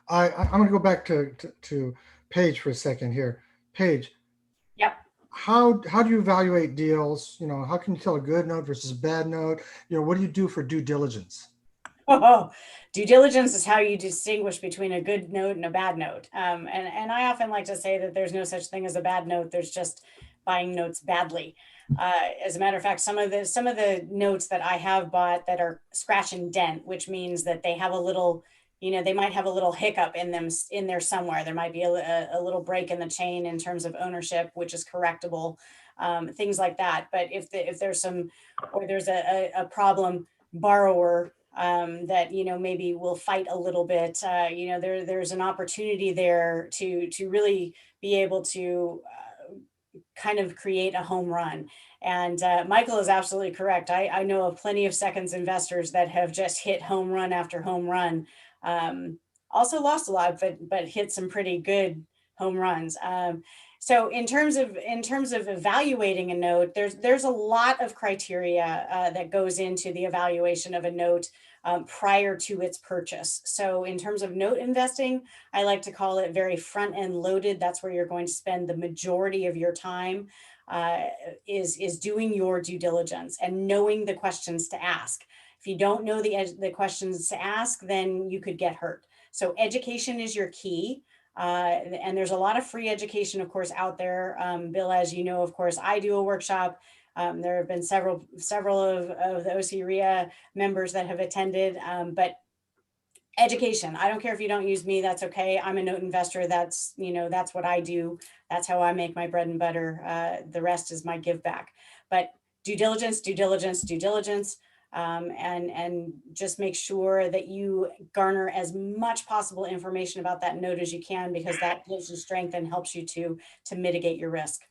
I'm going to go back to Paige for a second here. Paige, Yep. how do you evaluate deals? How can you tell a good note versus a bad note? What do you do for due diligence? Oh, due diligence is how you distinguish between a good note and a bad note. And I often like to say that there's no such thing as a bad note. There's just buying notes badly. As a matter of fact, some of the notes that I have bought that are scratch and dent, which means that they have a little, they might have a little hiccup in them in there somewhere. There might be a little break in the chain in terms of ownership, which is correctable, things like that. But if there's some, or there's a problem borrower that maybe will fight a little bit. There's an opportunity there to really be able to kind of create a home run. And Michael is absolutely correct. I know of plenty of seconds investors that have just hit home run after home run. Also lost a lot, but hit some pretty good home runs. So in terms of evaluating a note, there's a lot of criteria that goes into the evaluation of a note prior to its purchase. So in terms of note investing, I like to call it very front end loaded. That's where you're going to spend the majority of your time, uh, is doing your due diligence and knowing the questions to ask. If you don't know the questions to ask, then you could get hurt. So education is your key. And there's a lot of free education, of course, out there. Bill, as you know, of course, I do a workshop. There have been several of the OCREIA members that have attended, but education. I don't care if you don't use me, that's okay. I'm a note investor. That's what I do. That's how I make my bread and butter. The rest is my give back. But due diligence, due diligence, due diligence. And just make sure that you garner as much possible information about that note as you can, because that gives you strength and helps you to mitigate your risk.